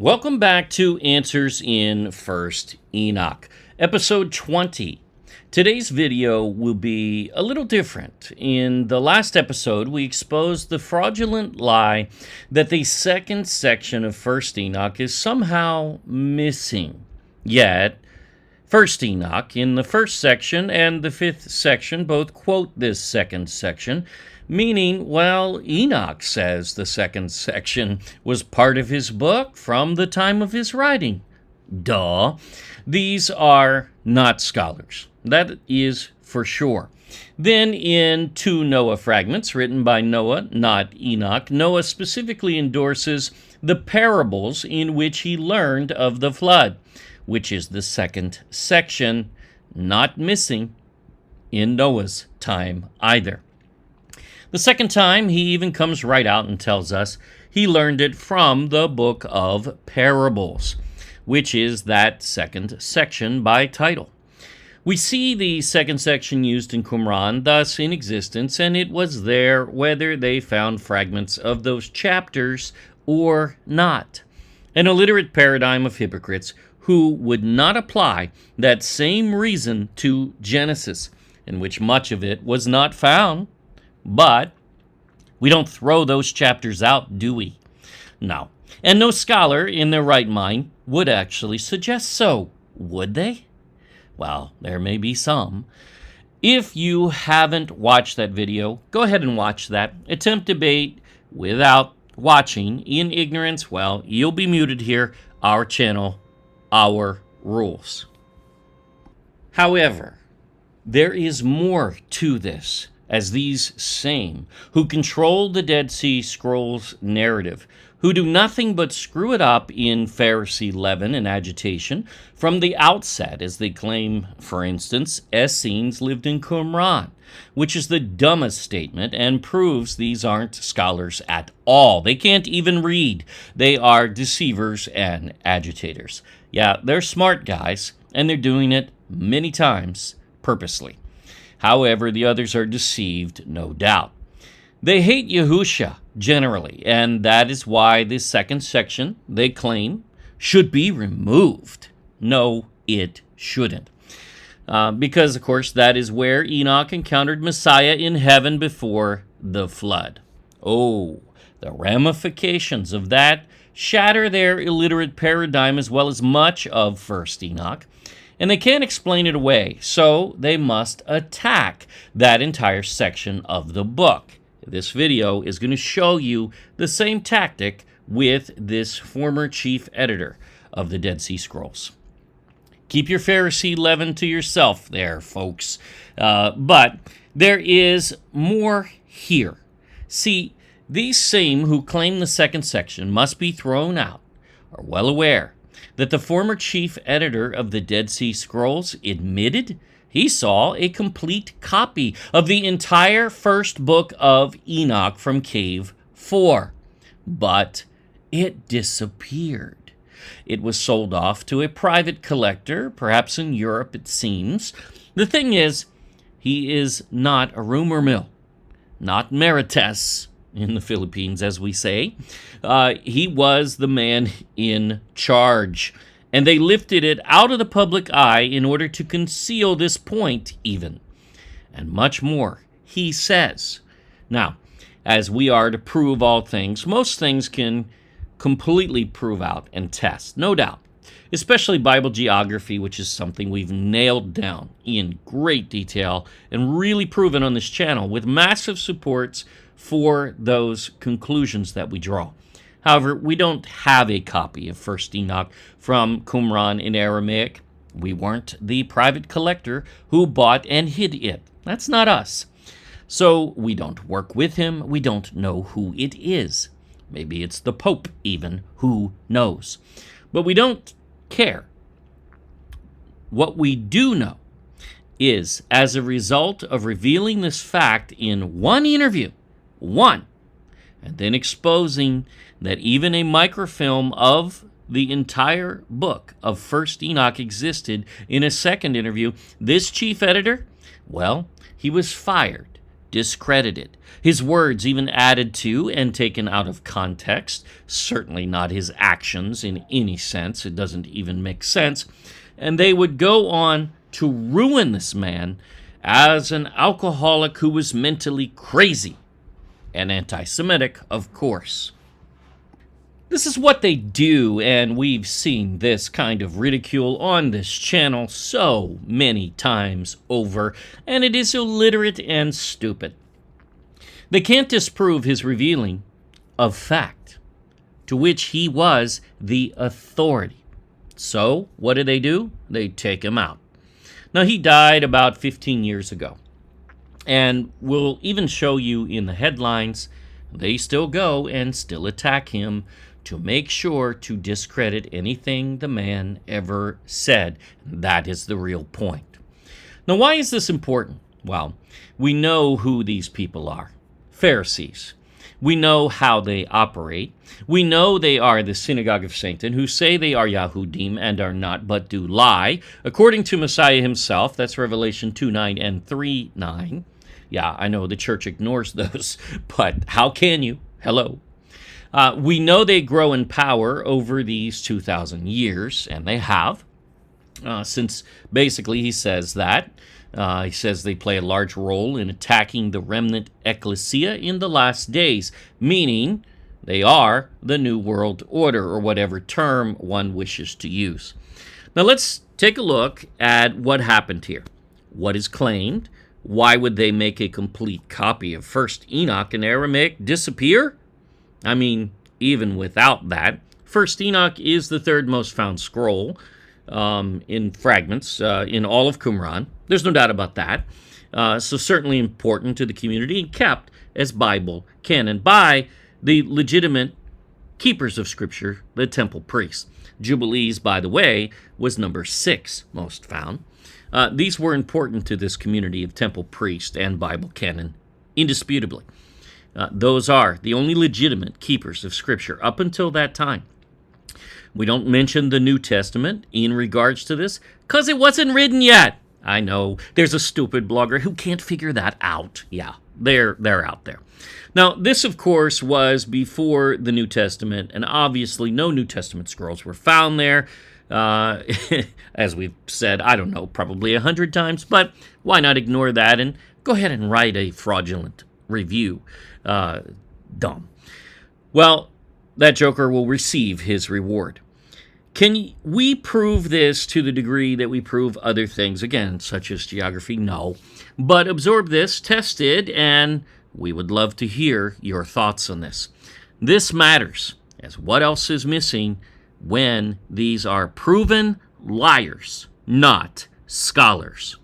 Welcome back to Answers in First Enoch, episode 20. Today's video will be a little different. In the last episode, we exposed the fraudulent lie that the second section of First Enoch is somehow missing. Yet, First Enoch, in the first section and the fifth section, both quote this second section, meaning, well, Enoch says the second section was part of his book from the time of his writing. Duh. These are not scholars. That is for sure. Then in two Noah fragments written by Noah, not Enoch, Noah specifically endorses the parables in which he learned of the flood, which is the second section, not missing in Noah's time either. The second time, he even comes right out and tells us he learned it from the book of parables, which is that second section by title. We see the second section used in Qumran, thus in existence, and it was there whether they found fragments of those chapters or not. An illiterate paradigm of hypocrites who would not apply that same reason to Genesis, in which much of it was not found. But we don't throw those chapters out, do we? No. And no scholar in their right mind would actually suggest so, would they? Well, there may be some. If you haven't watched that video, go ahead and watch that. Attempt debate without watching in ignorance. Well, you'll be muted here. Our channel, our rules. However, there is more to this, as these same who control the Dead Sea Scrolls narrative, who do nothing but screw it up in Pharisee leaven and agitation from the outset, as they claim, for instance, Essenes lived in Qumran, which is the dumbest statement and proves these aren't scholars at all. They can't even read. They are deceivers and agitators. Yeah, they're smart guys, and they're doing it many times purposely. However, the others are deceived, no doubt. They hate Yahusha generally, and that is why this second section, they claim, should be removed. No, it shouldn't. Because, of course, that is where Enoch encountered Messiah in heaven before the flood. Oh, the ramifications of that shatter their illiterate paradigm as well as much of First Enoch. And they can't explain it away, so they must attack that entire section of the book. This video is going to show you the same tactic with this former chief editor of the Dead Sea Scrolls. Keep your Pharisee leaven to yourself there, folks. But there is more here. See, these same who claim the second section must be thrown out are well aware that the former chief editor of the Dead Sea Scrolls admitted he saw a complete copy of the entire first book of Enoch from Cave 4, but it disappeared. It was sold off to a private collector, perhaps in Europe it seems. The thing is, he is not a rumor mill, not Merites in the Philippines, as we say. He was the man in charge, and they lifted it out of the public eye in order to conceal this point even, and much more, he says. Now, as we are to prove all things, most things can completely prove out and test, no doubt, especially Bible geography, which is something we've nailed down in great detail and really proven on this channel with massive supports for those conclusions that we draw. However, we don't have a copy of First Enoch from Qumran in Aramaic. We weren't the private collector who bought and hid it. That's not us. So we don't work with him. We don't know who it is. Maybe it's the Pope even. Who knows? But we don't care. What we do know is, as a result of revealing this fact in one interview, and then exposing that even a microfilm of the entire book of First Enoch existed in a second interview, this chief editor, well, he was fired discredited. His words even added to and taken out of context, certainly not his actions in any sense. It doesn't even make sense. And they would go on to ruin this man as an alcoholic who was mentally crazy and anti-Semitic, of course. This is what they do, and we've seen this kind of ridicule on this channel so many times over, and it is illiterate and stupid. They can't disprove his revealing of fact, to which he was the authority. So, what do? They take him out. Now, he died about 15 years ago, and we'll even show you in the headlines, they still go and still attack him to make sure to discredit anything the man ever said. That is the real point. Now, why is this important? Well, we know who these people are. Pharisees. We know how they operate. We know they are the synagogue of Satan, who say they are Yahudim and are not, but do lie. According to Messiah himself, that's Revelation 2:9 and 3:9. Yeah, I know the church ignores those, but how can you? Hello. We know they grow in power over these 2,000 years, and they have, since basically he says that. He says they play a large role in attacking the remnant ecclesia in the last days, meaning they are the New World Order, or whatever term one wishes to use. Now let's take a look at what happened here. What is claimed? Why would they make a complete copy of First Enoch in Aramaic disappear? I mean, even without that, First Enoch is the third most found scroll in fragments in all of Qumran. There's no doubt about that. So certainly important to the community and kept as Bible canon by the legitimate keepers of Scripture, the temple priests. Jubilees, by the way, was number 6 most found. These were important to this community of temple priests and Bible canon, indisputably. Those are the only legitimate keepers of Scripture up until that time. We don't mention the New Testament in regards to this because it wasn't written yet. I know there's a stupid blogger who can't figure that out. Yeah, they're out there. Now, this, of course, was before the New Testament, and obviously no New Testament scrolls were found there. As we've said, I don't know, probably 100 times, but why not ignore that and go ahead and write a fraudulent review? Dumb. Well, that joker will receive his reward. Can we prove this to the degree that we prove other things, again, such as geography? No. But absorb this, test it, and we would love to hear your thoughts on this. This matters, as what else is missing when these are proven liars, not scholars.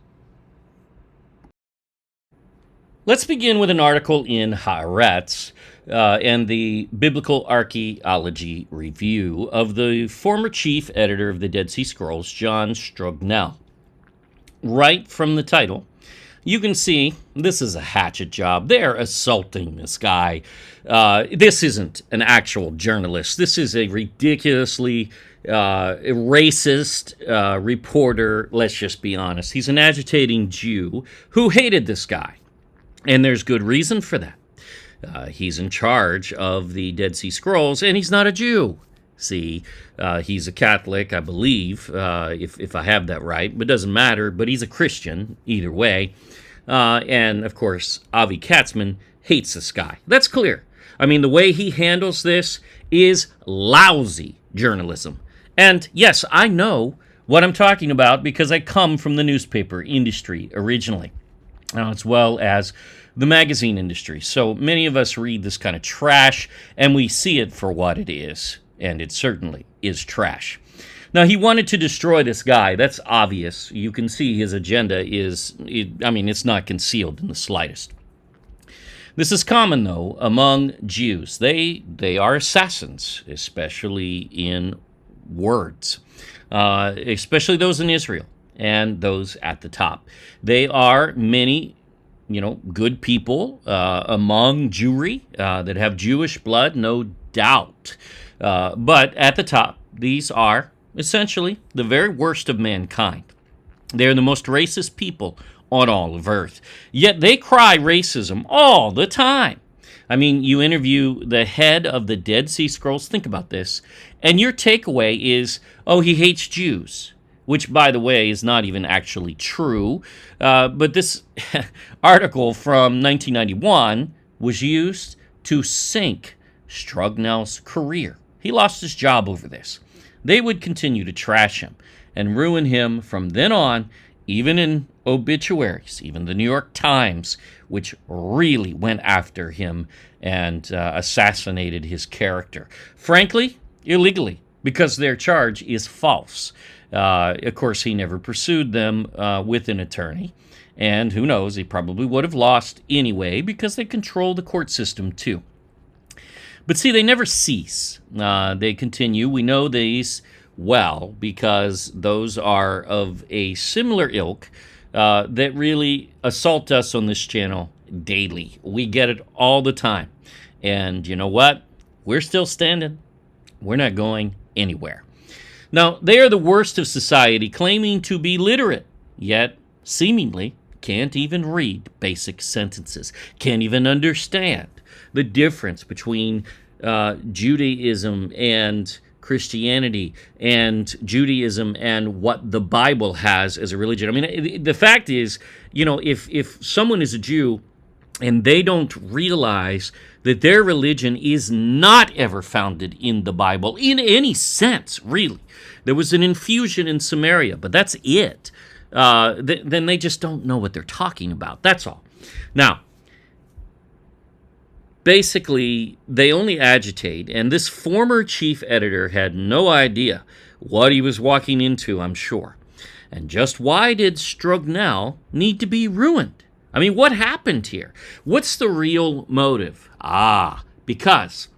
Let's begin with an article in Haaretz and the Biblical Archaeology Review of the former chief editor of the Dead Sea Scrolls, John Strugnell. Right from the title, you can see this is a hatchet job. They're assaulting this guy. This isn't an actual journalist. This is a ridiculously racist reporter. Let's just be honest. He's an agitating Jew who hated this guy. And there's good reason for that. He's in charge of the Dead Sea Scrolls, and he's not a Jew. See, he's a Catholic, I believe, if I have that right, but it doesn't matter. But he's a Christian, either way. And, of course, Avi Katzman hates this guy. That's clear. I mean, the way he handles this is lousy journalism. And, yes, I know what I'm talking about because I come from the newspaper industry originally, as well as the magazine industry. So many of us read this kind of trash, and we see it for what it is, and it certainly is trash. Now, he wanted to destroy this guy. That's obvious. You can see his agenda it's not concealed in the slightest. This is common, though, among Jews. They are assassins, especially in words, especially those in Israel and those at the top. They are many good people among Jewry that have Jewish blood, no doubt. But at the top, these are essentially the very worst of mankind. They are the most racist people on all of earth. Yet they cry racism all the time. I mean, you interview the head of the Dead Sea Scrolls, think about this, and your takeaway is, oh, he hates Jews, which, by the way, is not even actually true. But this article from 1991 was used to sink Strugnell's career. He lost his job over this. They would continue to trash him and ruin him from then on, even in obituaries, even the New York Times, which really went after him and assassinated his character. Frankly, illegally, because their charge is false. Of course, he never pursued them with an attorney. And who knows, he probably would have lost anyway because they control the court system too. But see, they never cease. They continue. We know these well because those are of a similar ilk that really assault us on this channel daily. We get it all the time. And you know what? We're still standing. We're not going anywhere. Now, they are the worst of society, claiming to be literate, yet seemingly can't even read basic sentences, can't even understand the difference between Judaism and Christianity and Judaism and what the Bible has as a religion. I mean, the fact is, you know, if someone is a Jew and they don't realize that their religion is not ever founded in the Bible in any sense, really. There was an infusion in Samaria, but that's it. Then they just don't know what they're talking about. That's all. Now, basically, they only agitate, and this former chief editor had no idea what he was walking into, I'm sure. And just why did Strugnell need to be ruined? I mean, what happened here? What's the real motive? Because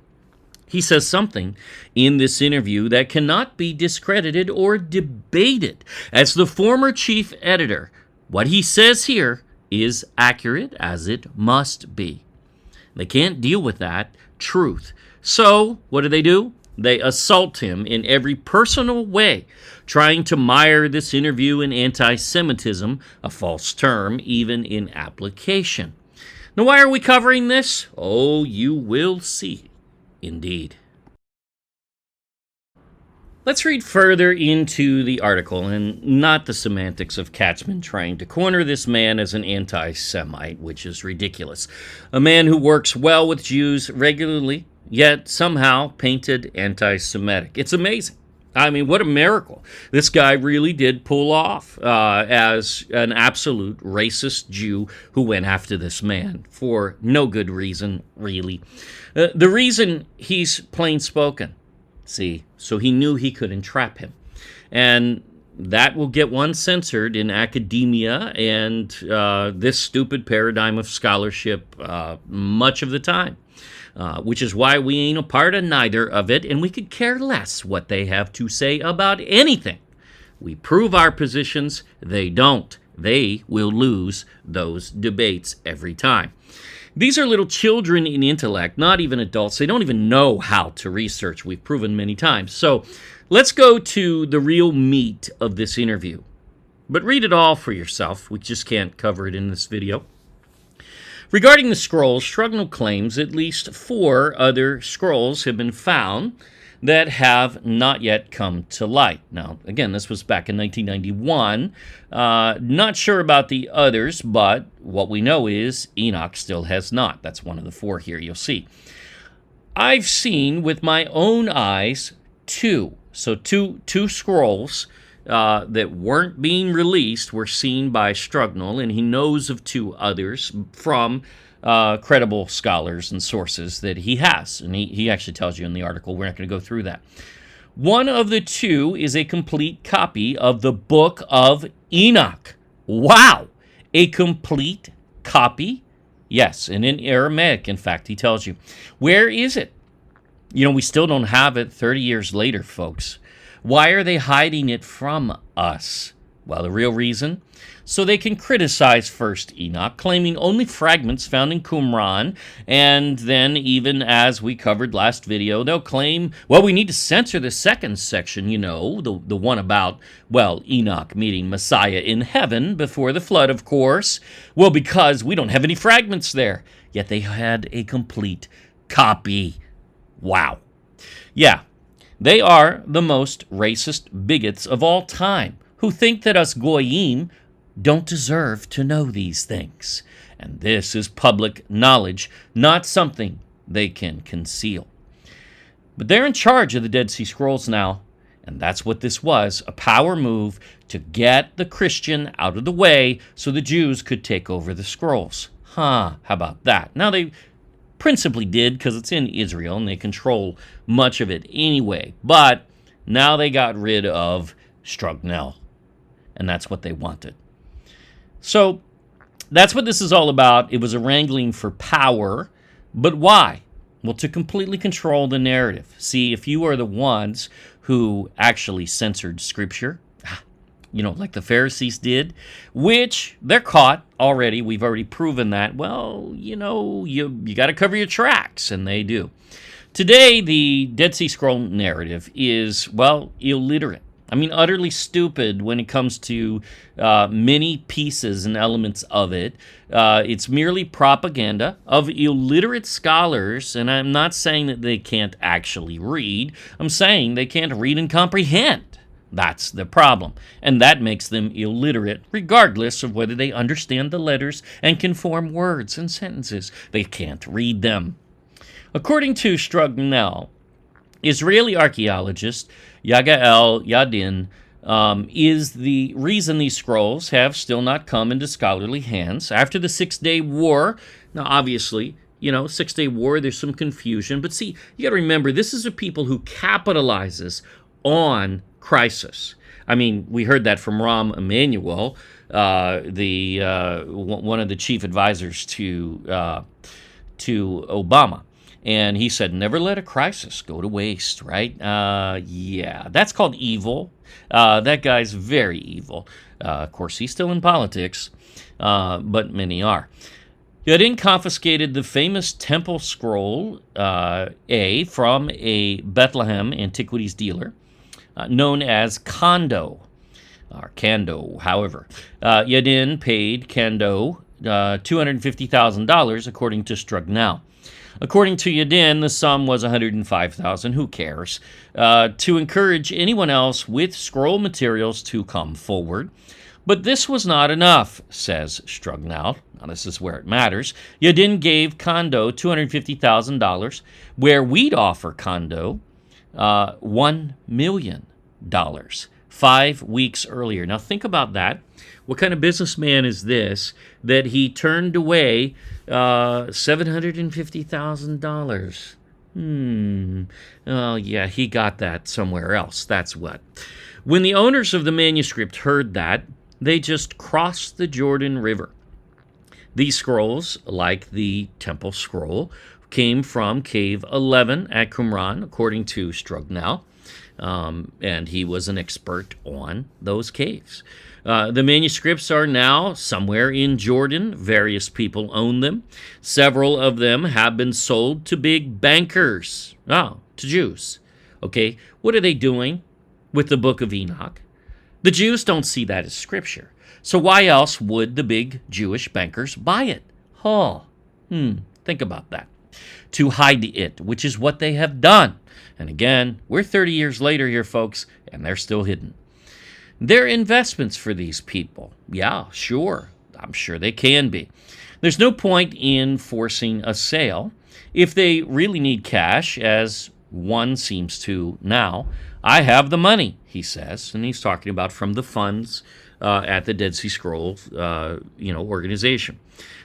he says something in this interview that cannot be discredited or debated. As the former chief editor, what he says here is accurate as it must be. They can't deal with that truth. So, what do? They assault him in every personal way, trying to mire this interview in anti-Semitism, a false term even in application. Now, why are we covering this? Oh, you will see, indeed. Let's read further into the article, and not the semantics of Katzman trying to corner this man as an anti-Semite, which is ridiculous. A man who works well with Jews regularly, yet somehow painted anti-Semitic. It's amazing. I mean, what a miracle. This guy really did pull off as an absolute racist Jew who went after this man for no good reason, really. The reason he's plain spoken. See, so he knew he could entrap him. And that will get one censored in academia and this stupid paradigm of scholarship much of the time. Which is why we ain't a part of neither of it, and we could care less what they have to say about anything. We prove our positions, they don't. They will lose those debates every time. These are little children in intellect, not even adults. They don't even know how to research. We've proven many times. So let's go to the real meat of this interview. But read it all for yourself. We just can't cover it in this video. Regarding the scrolls, Strugnell claims at least 4 other scrolls have been found that have not yet come to light. Now, again, this was back in 1991. Not sure about the others, but what we know is Enoch still has not. That's one of the 4 here, you'll see. I've seen with my own eyes 2. So two scrolls that weren't being released were seen by Strugnell, and he knows of 2 others from credible scholars and sources that he has. And he actually tells you in the article. We're not going to go through that. One of the 2 is a complete copy of the Book of Enoch. Wow! A complete copy? Yes, and in Aramaic, in fact, he tells you. Where is it? You know, we still don't have it 30 years later, folks. Why are they hiding it from us? Well, the real reason? So they can criticize First Enoch, claiming only fragments found in Qumran, and then, even as we covered last video, they'll claim, well, we need to censor the second section, the one about, well, Enoch meeting Messiah in heaven before the flood, of course. Well, because we don't have any fragments there. Yet they had a complete copy. Wow. Yeah, they are the most racist bigots of all time, who think that us goyim don't deserve to know these things. And this is public knowledge, not something they can conceal. But they're in charge of the Dead Sea Scrolls now, and that's what this was, a power move to get the Christian out of the way so the Jews could take over the scrolls. How about that? Now, they principally did because it's in Israel and they control much of it anyway, but now they got rid of Strugnell. And that's what they wanted. So that's what this is all about. It was a wrangling for power. But why? Well, to completely control the narrative. See, if you are the ones who actually censored Scripture, like the Pharisees did, which they're caught already. We've already proven that. Well, you got to cover your tracks, and they do. Today, the Dead Sea Scroll narrative is, well, illiterate. Utterly stupid when it comes to many pieces and elements of it. It's merely propaganda of illiterate scholars, and I'm not saying that they can't actually read. I'm saying they can't read and comprehend. That's the problem, and that makes them illiterate, regardless of whether they understand the letters and can form words and sentences. They can't read them. According to Strugnell, Israeli archaeologist Yagael Yadin is the reason these scrolls have still not come into scholarly hands. After the 6-Day War, now obviously, 6-Day War, there's some confusion. But see, you got to remember, this is a people who capitalizes on crisis. We heard that from Rahm Emanuel, one of the chief advisors to Obama. And he said, never let a crisis go to waste, right? Yeah, that's called evil. That guy's very evil. Of course, he's still in politics, but many are. Yadin confiscated the famous temple scroll A from a Bethlehem antiquities dealer known as Kando, or Kando, however. Yadin paid Kando $250,000, according to Strugnell. According to Yadin, the sum was $105,000, who cares, to encourage anyone else with scroll materials to come forward. But this was not enough, says Strugnell. Now, this is where it matters. Yadin gave Kando $250,000, where we'd offer Kando $1 million 5 weeks earlier. Now, think about that. What kind of businessman is this that he turned away $750,000? Oh, yeah, he got that somewhere else. That's what. When the owners of the manuscript heard that, they just crossed the Jordan River. These scrolls, like the temple scroll, came from Cave 11 at Qumran, according to Strugnell, and he was an expert on those caves. The manuscripts are now somewhere in Jordan. Various people own them. Several of them have been sold to big bankers, to Jews. Okay, what are they doing with the Book of Enoch? The Jews don't see that as Scripture. So why else would the big Jewish bankers buy it? Think about that. To hide it, which is what they have done. And again, we're 30 years later here, folks, and they're still hidden. They're investments for these people. Yeah, sure. I'm sure they can be. There's no point in forcing a sale. If they really need cash, as one seems to now, I have the money, he says. And he's talking about from the funds at the Dead Sea Scrolls, organization.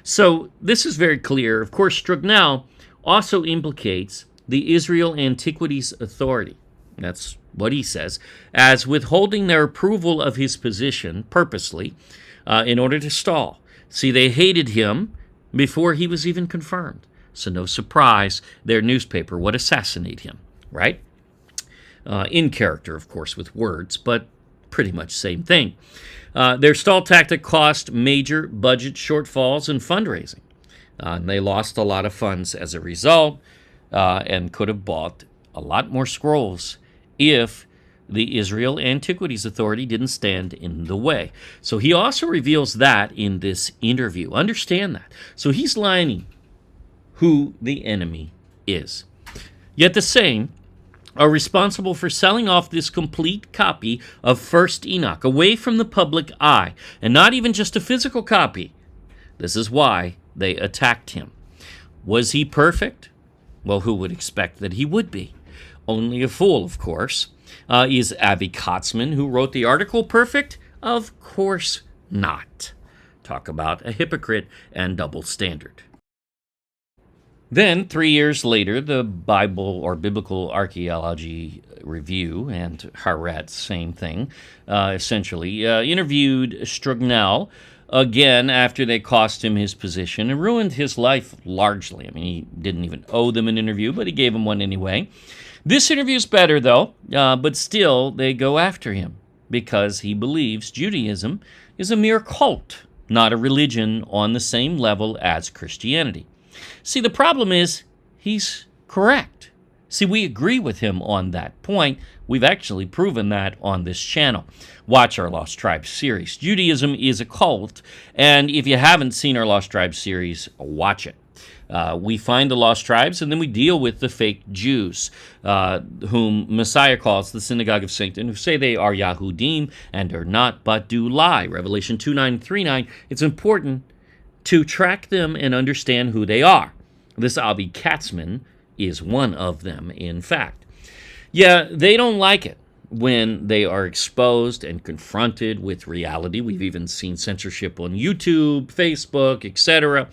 So this is very clear. Of course, Strugnell also implicates the Israel Antiquities Authority. That's what he says, as withholding their approval of his position purposely in order to stall. See, they hated him before he was even confirmed. So no surprise, their newspaper would assassinate him, right? In character, of course, with words, but pretty much same thing. Their stall tactic cost major budget shortfalls in fundraising. And they lost a lot of funds as a result, and could have bought a lot more scrolls if the Israel Antiquities Authority didn't stand in the way. So he also reveals that in this interview. Understand that. So he's lining who the enemy is. Yet the same are responsible for selling off this complete copy of First Enoch away from the public eye, and not even just a physical copy. This is why they attacked him. Was he perfect? Well, who would expect that he would be? Only a fool, of course. Is Avi Katzman, who wrote the article, perfect? Of course not. Talk about a hypocrite and double standard. Then, 3 years later, the Bible or Biblical Archaeology Review and Haaretz, same thing, essentially, interviewed Strugnell again after they cost him his position and ruined his life largely. I mean, he didn't even owe them an interview, but he gave them one anyway. This interview is better, though, but still they go after him because he believes Judaism is a mere cult, not a religion on the same level as Christianity. See, the problem is he's correct. See, we agree with him on that point. We've actually proven that on this channel. Watch our Lost Tribes series. Judaism is a cult, and if you haven't seen our Lost Tribes series, watch it. We find the lost tribes, and then we deal with the fake Jews, whom Messiah calls the synagogue of Satan, who say they are Yahudim and are not, but do lie. Revelation 2:9-3:9. It's important to track them and understand who they are. This Avi Katzman is one of them, in fact. Yeah, they don't like it when they are exposed and confronted with reality. We've even seen censorship on YouTube, Facebook, etc.,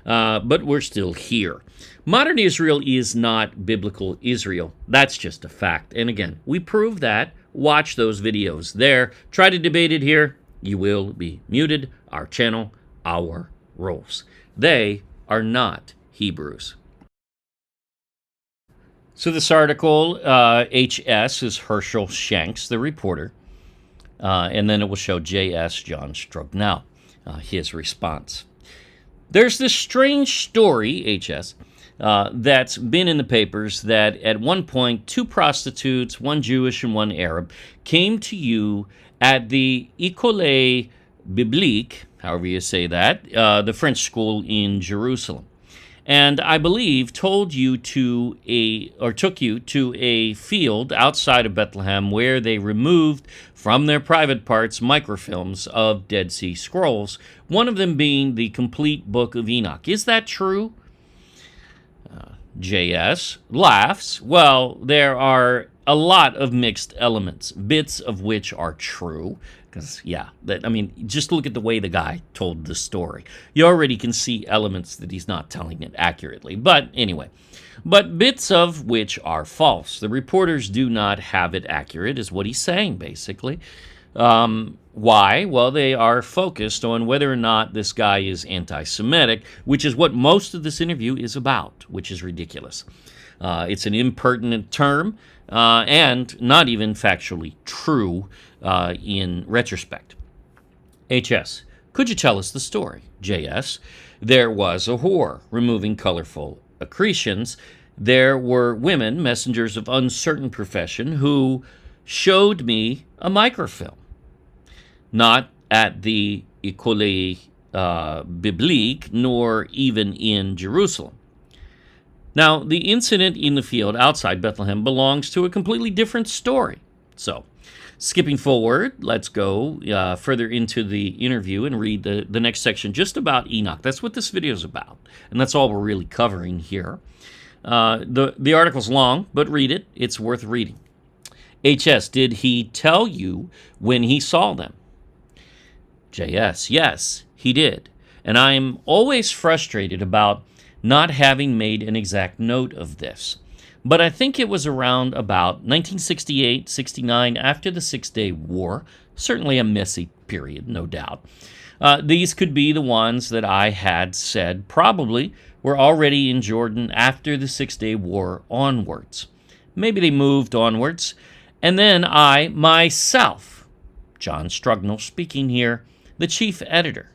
but we're still here. Modern Israel is not biblical Israel. That's just a fact. And again, we prove that. Watch those videos there. Try to debate it here. You will be muted. Our channel, our rules. They are not Hebrews. So this article, HS, is Herschel Shanks, the reporter, and then it will show JS, John Strugnell, his response. There's this strange story, HS, that's been in the papers that at one point 2 prostitutes, one Jewish and one Arab, came to you at the École Biblique, however you say that, the French school in Jerusalem. And I believe took you to a field outside of Bethlehem where they removed from their private parts microfilms of Dead Sea Scrolls, one of them being the complete book of Enoch. Is that true? JS laughs. Well, there are a lot of mixed elements, bits of which are true. Because, just look at the way the guy told the story. You already can see elements that he's not telling it accurately. But anyway, bits of which are false. The reporters do not have it accurate, is what he's saying, basically. Why? Well, they are focused on whether or not this guy is anti-Semitic, which is what most of this interview is about, which is ridiculous. It's an impertinent term, and not even factually true in retrospect. HS, could you tell us the story? JS, there was a whore removing colorful accretions. There were women, messengers of uncertain profession, who showed me a microfilm. Not at the École Biblique, nor even in Jerusalem. Now, the incident in the field outside Bethlehem belongs to a completely different story. So, skipping forward, let's go further into the interview and read the next section just about Enoch. That's what this video is about, and that's all we're really covering here. The article's long, but read it. It's worth reading. HS, did he tell you when he saw them? JS, yes, he did. And I'm always frustrated about not having made an exact note of this. But I think it was around about 1968-69, after the Six-Day War. Certainly a messy period, no doubt. These could be the ones that I had said probably were already in Jordan after the Six-Day War onwards. Maybe they moved onwards. And then I, myself, John Strugnell speaking here, the chief editor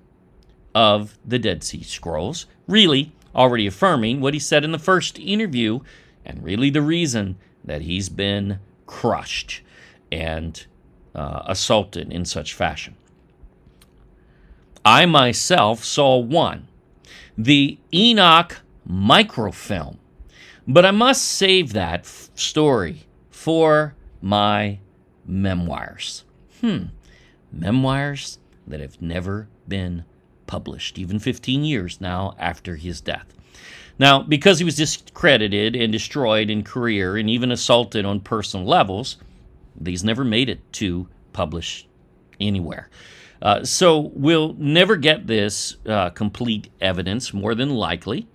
of the Dead Sea Scrolls, really already affirming what he said in the first interview, and really the reason that he's been crushed and assaulted in such fashion. I myself saw one, the Enoch microfilm, but I must save that story for my memoirs. Memoirs that have never been published, even 15 years now after his death. Now, because he was discredited and destroyed in career and even assaulted on personal levels, these never made it to publish anywhere. So we'll never get this complete evidence, more than likely,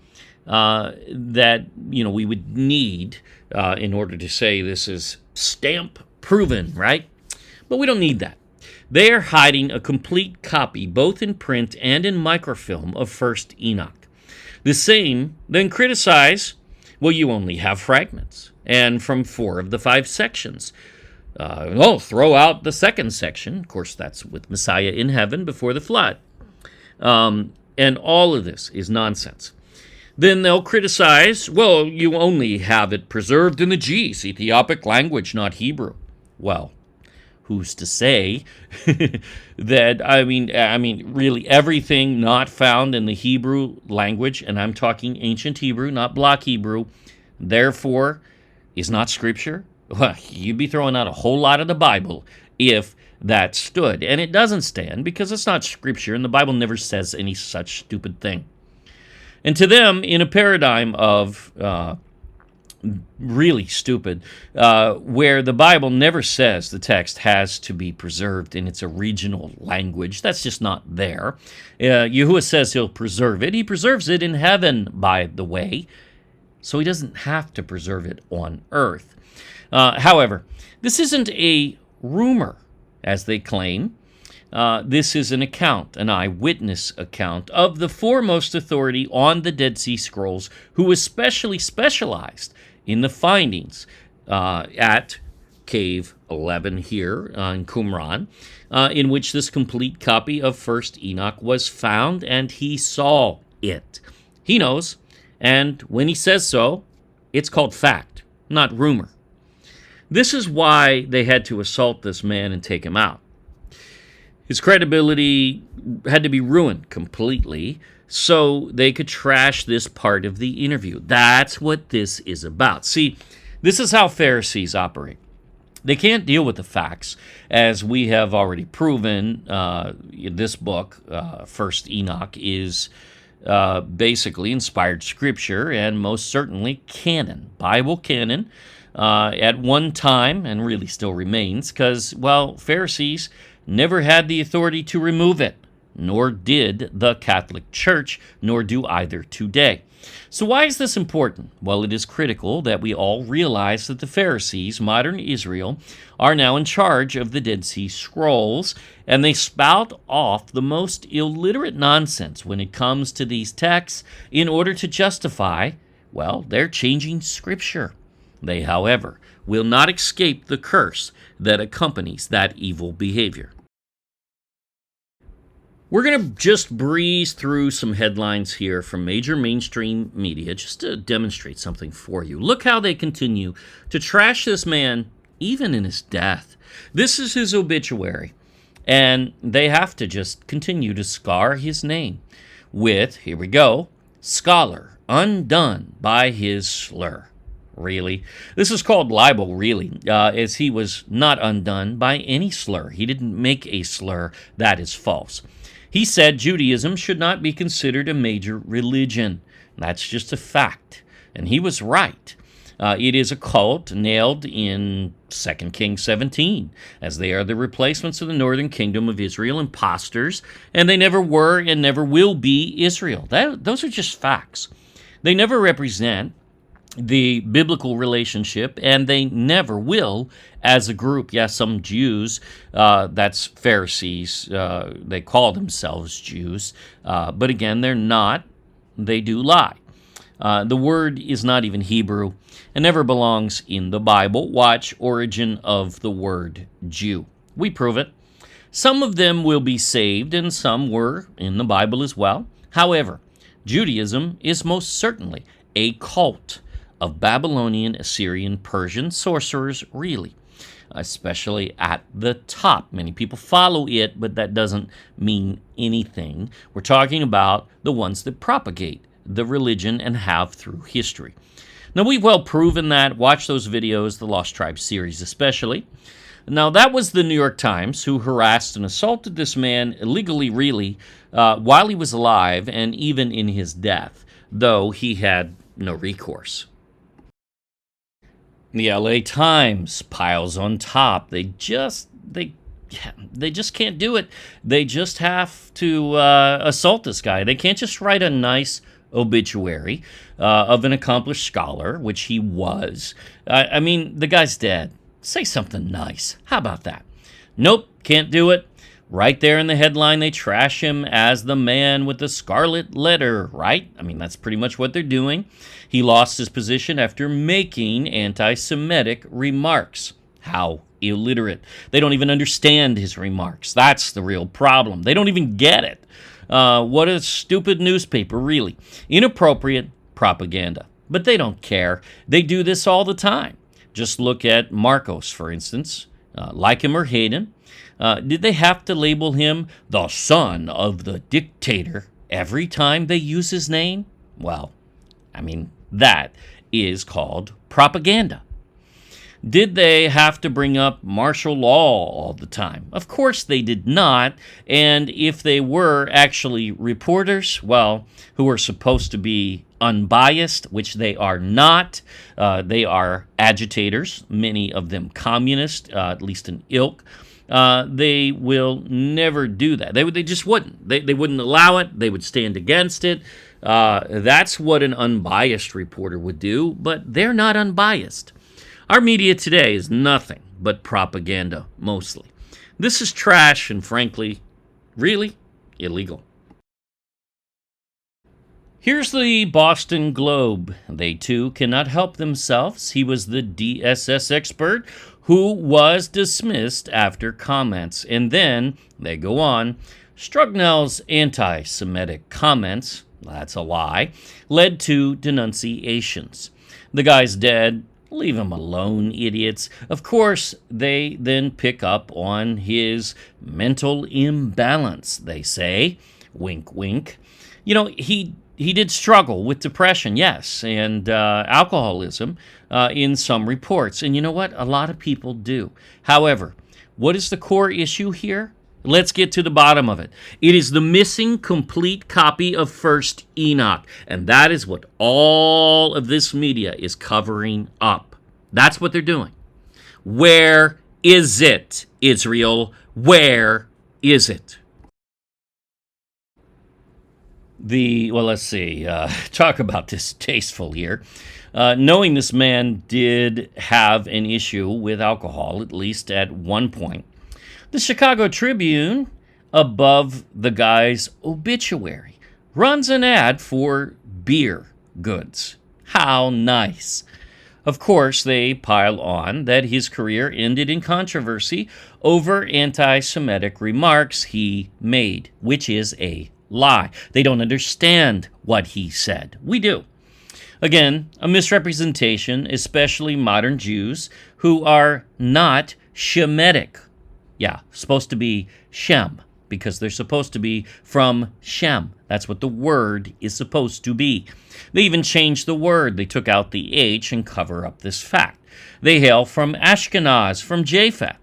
that we would need in order to say this is stamp proven, right? But we don't need that. They are hiding a complete copy, both in print and in microfilm, of First Enoch. The same then criticize, well, you only have fragments, and from 4 of the 5 sections. Throw out the second section. Of course, that's with Messiah in heaven before the flood. And all of this is nonsense. Then they'll criticize, well, you only have it preserved in the Ge'ez, Ethiopic language, not Hebrew. Well, who's to say that, I mean, really everything not found in the Hebrew language, and I'm talking ancient Hebrew, not block Hebrew, therefore is not Scripture? Well, you'd be throwing out a whole lot of the Bible if that stood. And it doesn't stand because it's not Scripture, and the Bible never says any such stupid thing. And to them, in a paradigm of really stupid, where the Bible never says the text has to be preserved in its original language. That's just not there. Yahuwah says he'll preserve it. He preserves it in heaven, by the way, so he doesn't have to preserve it on earth. However, this isn't a rumor, as they claim. This is an account, an eyewitness account, of the foremost authority on the Dead Sea Scrolls, who especially specialized in the findings at Cave 11 here in Qumran, in which this complete copy of First Enoch was found, and he saw it. He knows, and when he says so, it's called fact, not rumor. This is why they had to assault this man and take him out. His credibility had to be ruined completely so they could trash this part of the interview. That's what this is about. See, this is how Pharisees operate. They can't deal with the facts, as we have already proven. This book, First Enoch, is basically inspired scripture and most certainly canon, Bible canon, at one time, and really still remains, because, well, Pharisees never had the authority to remove it, nor did the Catholic Church, nor do either today. So why is this important? Well, it is critical that we all realize that the Pharisees, modern Israel, are now in charge of the Dead Sea Scrolls, and they spout off the most illiterate nonsense when it comes to these texts in order to justify, well, they're changing Scripture. They, however, will not escape the curse that accompanies that evil behavior. We're going to just breeze through some headlines here from major mainstream media just to demonstrate something for you. Look how they continue to trash this man even in his death. This is his obituary, and they have to just continue to scar his name with, here we go, scholar undone by his slur. Really? This is called libel, really, as he was not undone by any slur. He didn't make a slur. That is false. He said Judaism should not be considered a major religion. That's just a fact. And he was right. It is a cult nailed in 2 Kings 17, as they are the replacements of the northern kingdom of Israel, imposters, and they never were and never will be Israel. Those are just facts. They never represent the biblical relationship, and they never will as a group. Yes, some Jews, that's Pharisees, they call themselves Jews, but again, they're not. They do lie. The word is not even Hebrew and never belongs in the Bible. Watch origin of the word Jew. We prove it. Some of them will be saved, and some were in the Bible as well. However, Judaism is most certainly a cult of Babylonian, Assyrian, Persian sorcerers, really, especially at the top. Many people follow it, but that doesn't mean anything. We're talking about the ones that propagate the religion and have through history. Now, we've well proven that. Watch those videos, the Lost Tribes series especially. Now, that was the New York Times who harassed and assaulted this man illegally, really, while he was alive and even in his death, though he had no recourse. The LA Times piles on top. They just can't do it. They just have to assault this guy. They can't just write a nice obituary of an accomplished scholar, which he was. I mean, the guy's dead. Say something nice. How about that? Nope, can't do it. Right there in the headline, they trash him as the man with the scarlet letter, right? I mean, that's pretty much what they're doing. He lost his position after making anti-Semitic remarks. How illiterate. They don't even understand his remarks. That's the real problem. They don't even get it. What a stupid newspaper, really. Inappropriate propaganda. But they don't care. They do this all the time. Just look at Marcos, for instance. Like him or hate him. Did they have to label him the son of the dictator every time they use his name? Well, I mean, that is called propaganda. Did they have to bring up martial law all the time? Of course they did not. And if they were actually reporters, well, who are supposed to be unbiased, which they are not, they are agitators, many of them communist, at least an ilk. They will never do that. They just wouldn't. They wouldn't allow it. They would stand against it. That's what an unbiased reporter would do, but they're not unbiased. Our media today is nothing but propaganda, mostly. This is trash and, frankly, really illegal. Here's the Boston Globe. They, too, cannot help themselves. He was the DSS expert who was dismissed after comments. And then, they go on, Strugnell's anti-Semitic comments, that's a lie, led to denunciations. The guy's dead. Leave him alone, idiots. Of course, they then pick up on his mental imbalance, they say. Wink, wink. You know, he did struggle with depression, yes, and alcoholism in some reports. And you know what? A lot of people do. However, what is the core issue here? Let's get to the bottom of it. It is the missing complete copy of First Enoch, and that is what all of this media is covering up. That's what they're doing. Where is it, Israel? Where is it? Let's see. Talk about distasteful here. Knowing this man did have an issue with alcohol, at least at one point, the Chicago Tribune, above the guy's obituary, runs an ad for beer goods. How nice. Of course, they pile on that his career ended in controversy over anti-Semitic remarks he made, which is a lie. They don't understand what he said. We do. Again, a misrepresentation, especially modern Jews who are not Shemitic. Yeah, supposed to be Shem, because they're supposed to be from Shem. That's what the word is supposed to be. They even changed the word. They took out the H and cover up this fact. They hail from Ashkenaz, from Japheth,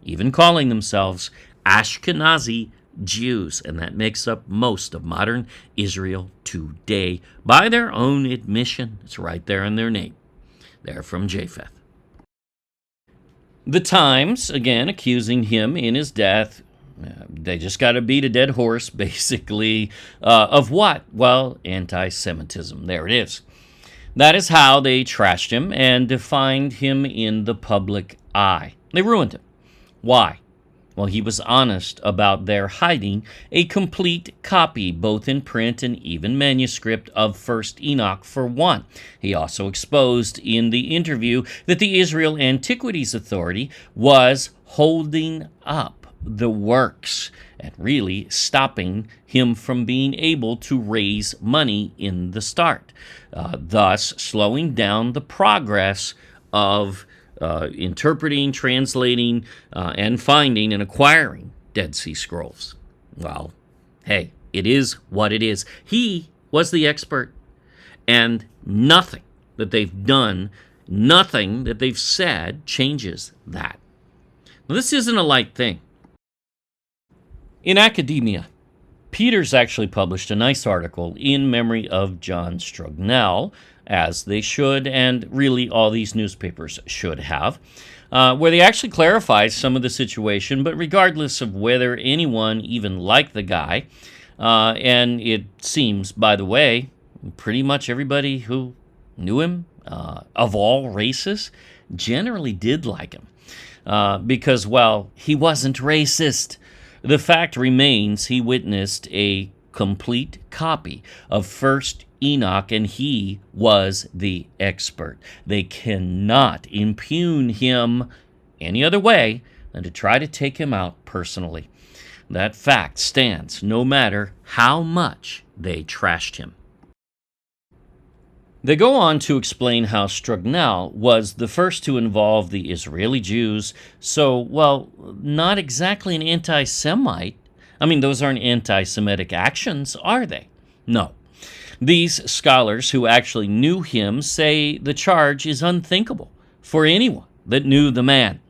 even calling themselves Ashkenazi Jews, and that makes up most of modern Israel today. By their own admission, it's right there in their name. They're from Japheth. The Times, again, accusing him in his death. They just got to beat a dead horse, basically. Of what? Well, anti-Semitism. There it is. That is how they trashed him and defined him in the public eye. They ruined him. Why? Well, he was honest about their hiding a complete copy, both in print and even manuscript, of First Enoch, for one. He also exposed in the interview that the Israel Antiquities Authority was holding up the works and really stopping him from being able to raise money in the start, thus slowing down the progress of interpreting, translating, and finding and acquiring Dead Sea Scrolls. Well, hey, it is what it is. He was the expert, and nothing that they've done, nothing that they've said changes that. Now, this isn't a light thing. In academia, Peter's actually published a nice article in memory of John Strugnell, as they should, and really all these newspapers should have, where they actually clarify some of the situation, but regardless of whether anyone even liked the guy, and it seems, by the way, pretty much everybody who knew him, of all races, generally did like him. Because, well, he wasn't racist. The fact remains he witnessed a complete copy of First Enoch, and he was the expert. They cannot impugn him any other way than to try to take him out personally. That fact stands no matter how much they trashed him. They go on to explain how Strugnell was the first to involve the Israeli Jews, so, well, not exactly an anti-Semite. I mean, those aren't anti-Semitic actions, are they? No. These scholars who actually knew him say the charge is unthinkable for anyone that knew the man.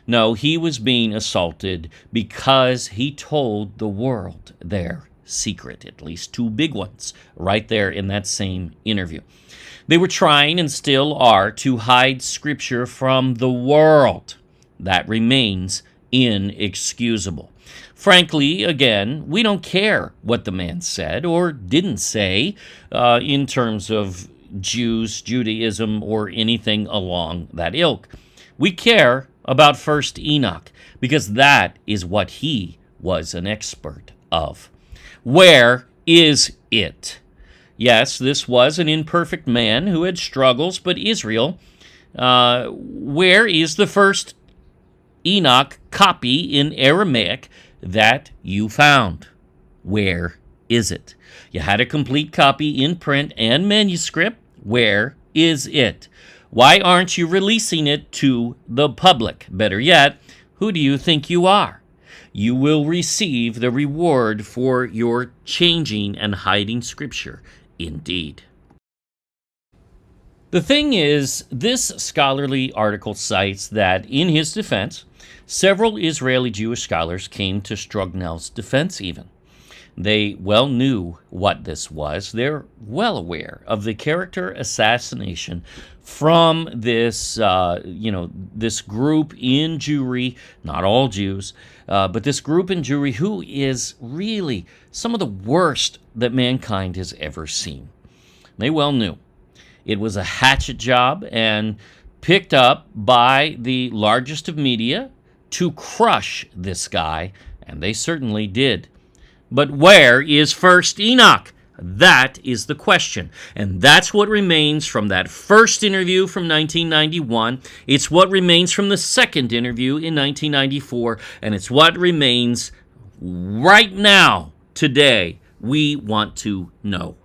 No, he was being assaulted because he told the world their secret, at least two big ones, right there in that same interview. They were trying, and still are, to hide Scripture from the world. That remains inexcusable. Frankly, again, we don't care what the man said or didn't say in terms of Jews, Judaism, or anything along that ilk. We care about First Enoch because that is what he was an expert of. Where is it? Yes, this was an imperfect man who had struggles, but Israel, where is the First Enoch copy in Aramaic that you found? Where is it? You had a complete copy in print and manuscript. Where is it? Why aren't you releasing it to the public? Better yet, who do you think you are? You will receive the reward for your changing and hiding Scripture. Indeed. The thing is, this scholarly article cites that, in his defense, several Israeli Jewish scholars came to Strugnell's defense even. They well knew what this was. They're well aware of the character assassination from this, this group in Jewry, not all Jews, but this group in Jewry who is really some of the worst that mankind has ever seen. They well knew. It was a hatchet job and picked up by the largest of media to crush this guy, and they certainly did. But where is First Enoch? That is the question. And that's what remains from that first interview from 1991. It's what remains from the second interview in 1994. And it's what remains right now, today. We want to know.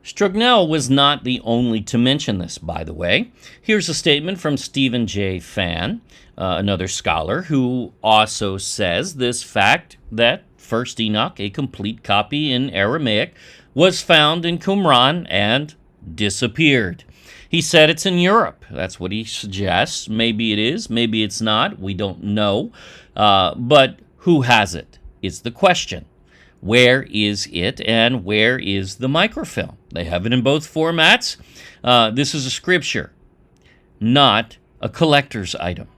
Strugnell was not the only to mention this, by the way. Here's a statement from Stephen J. Fan, another scholar, who also says this fact that First Enoch, a complete copy in Aramaic, was found in Qumran and disappeared. He said it's in Europe. That's what he suggests. Maybe it is, maybe it's not. We don't know. But who has it is the question. Where is it, and where is the microfilm? They have it in both formats. This is a scripture, not a collector's item.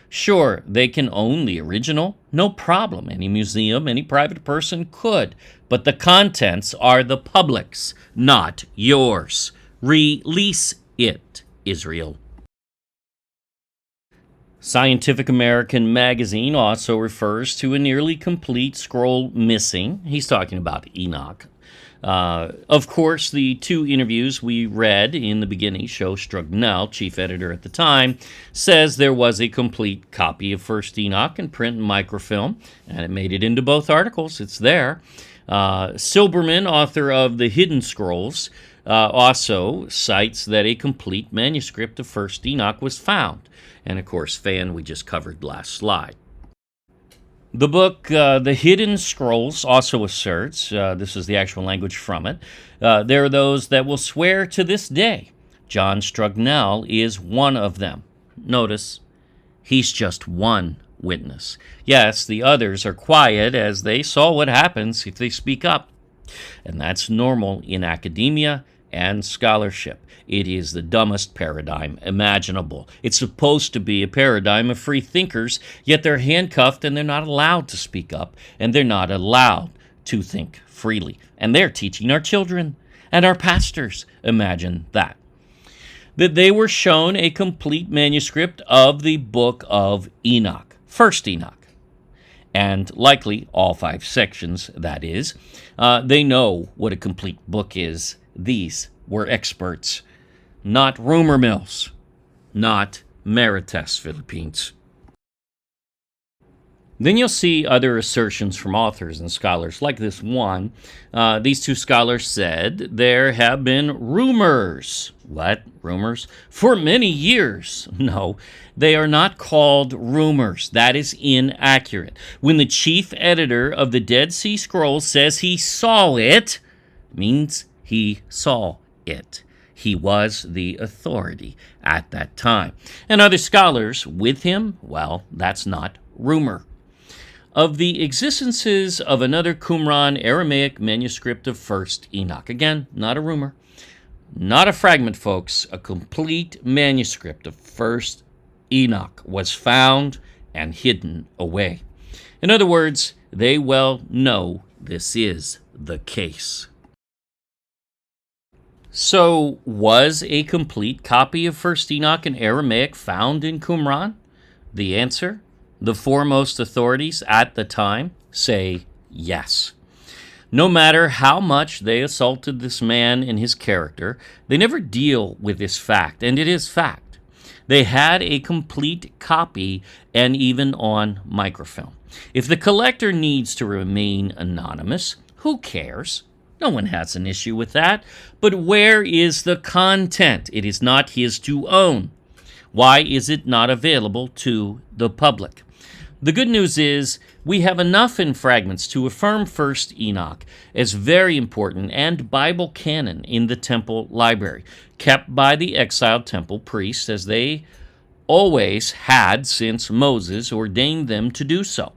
Sure, they can own the original, no problem. Any museum, any private person could. But the contents are the public's, not yours. Release it, Israel. Scientific American magazine also refers to a nearly complete scroll missing. He's talking about Enoch. Of course, the two interviews we read in the beginning show Strugnell, chief editor at the time, says there was a complete copy of First Enoch in print and microfilm, and it made it into both articles. It's there. Silberman, author of The Hidden Scrolls, also cites that a complete manuscript of First Enoch was found. And of course, Fan, we just covered last slide. The book, The Hidden Scrolls, also asserts, this is the actual language from it, there are those that will swear to this day John Strugnell is one of them. Notice, he's just one witness. Yes, the others are quiet as they saw what happens if they speak up. And that's normal in academia and scholarship. It is the dumbest paradigm imaginable. It's supposed to be a paradigm of free thinkers, yet they're handcuffed and they're not allowed to speak up, and they're not allowed to think freely. And they're teaching our children and our pastors. Imagine that. That they were shown a complete manuscript of the book of Enoch, First Enoch, and likely all 5 sections, that is. They know what a complete book is. These were experts, not rumor mills, not Marites, Philippines. Then you'll see other assertions from authors and scholars, like this one. These two scholars said there have been rumors. What? Rumors? For many years. No, they are not called rumors. That is inaccurate. When the chief editor of the Dead Sea Scrolls says he saw it, it means he saw it. He was the authority at that time. And other scholars with him, well, that's not rumor. Of the existences of another Qumran Aramaic manuscript of First Enoch. Again, not a rumor, not a fragment, folks. A complete manuscript of First Enoch was found and hidden away. In other words, they well know this is the case. So, was a complete copy of First Enoch in Aramaic found in Qumran? The answer? The foremost authorities at the time say yes. No matter how much they assaulted this man and his character, they never deal with this fact, and it is fact. They had a complete copy and even on microfilm. If the collector needs to remain anonymous, who cares? No one has an issue with that. But where is the content? It is not his to own. Why is it not available to the public? The good news is we have enough in fragments to affirm First Enoch as very important and Bible canon in the temple library, kept by the exiled temple priests as they always had since Moses ordained them to do so.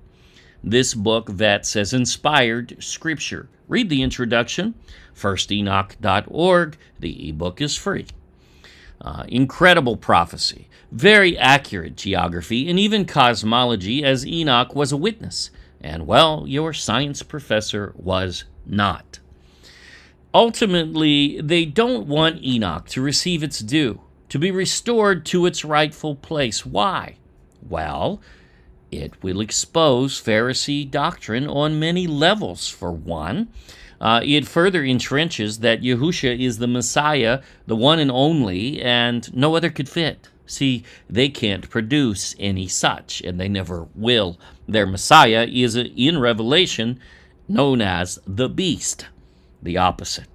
This book vets as inspired scripture. Read the introduction, firstenoch.org. The ebook is free. Incredible prophecy, very accurate geography, and even cosmology, as Enoch was a witness. And, well, your science professor was not. Ultimately, they don't want Enoch to receive its due, to be restored to its rightful place. Why? Well, it will expose Pharisee doctrine on many levels, for one. It further entrenches that Yahusha is the Messiah, the one and only, and no other could fit. See, they can't produce any such, and they never will. Their Messiah is, in Revelation, known as the Beast, the opposite.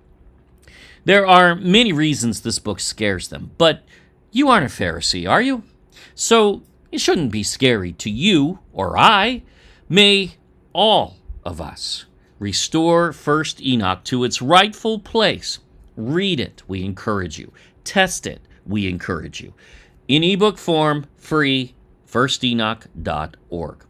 There are many reasons this book scares them, but you aren't a Pharisee, are you? So it shouldn't be scary to you or I. May all of us restore First Enoch to its rightful place. Read it, we encourage you. Test it, we encourage you. In ebook form, free, firstenoch.org.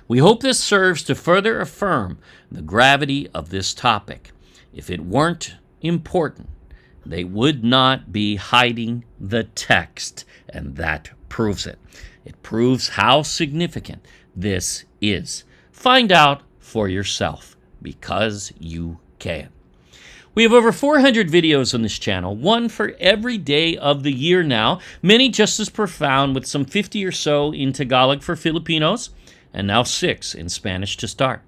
We hope this serves to further affirm the gravity of this topic. If it weren't important, they would not be hiding the text, and that proves it. It proves how significant this is. Find out for yourself, because you can. We have over 400 videos on this channel, one for every day of the year now, many just as profound, with some 50 or so in Tagalog for Filipinos, and now 6 in Spanish to start.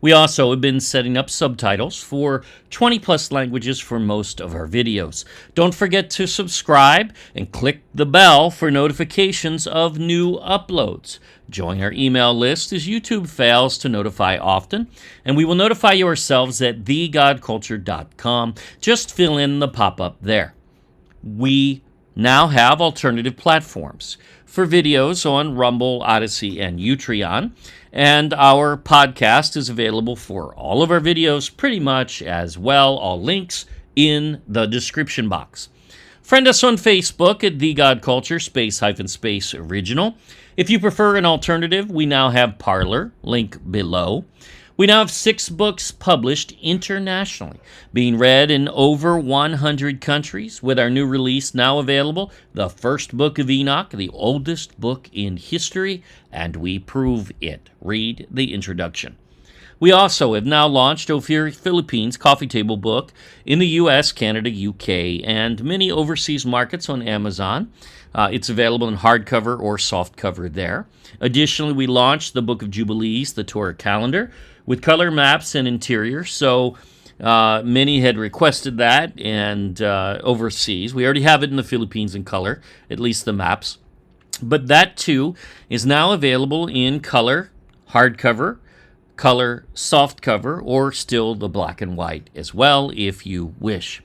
We also have been setting up subtitles for 20 plus languages for most of our videos. Don't forget to subscribe and click the bell for notifications of new uploads. Join our email list as YouTube fails to notify often, and we will notify you ourselves at thegodculture.com. Just fill in the pop-up there. We now have alternative platforms for videos on Rumble, Odyssey, and Utreon, and our podcast is available for all of our videos pretty much as well. All links in the description box. Friend us on Facebook at The God Culture, space original. If you prefer an alternative, we now have Parler, link below. We now have 6 books published internationally, being read in over 100 countries, with our new release now available, the First Book of Enoch, the oldest book in history, and we prove it. Read the introduction. We also have now launched Ophir, Philippines coffee table book in the U.S., Canada, UK, and many overseas markets on Amazon. It's available in hardcover or softcover there. Additionally, we launched the Book of Jubilees, the Torah calendar, with color maps and interior. So many had requested that, and overseas. We already have it in the Philippines in color, at least the maps. But that, too, is now available in color, hardcover, color softcover, or still the black and white as well, if you wish.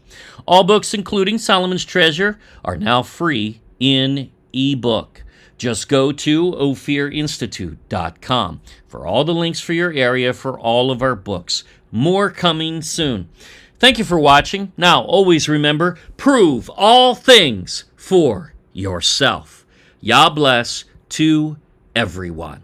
All books, including Solomon's Treasure, are now free in eBook. Just go to ophirinstitute.com for all the links for your area for all of our books. More coming soon. Thank you for watching. Now, always remember, prove all things for yourself. Yah bless to everyone.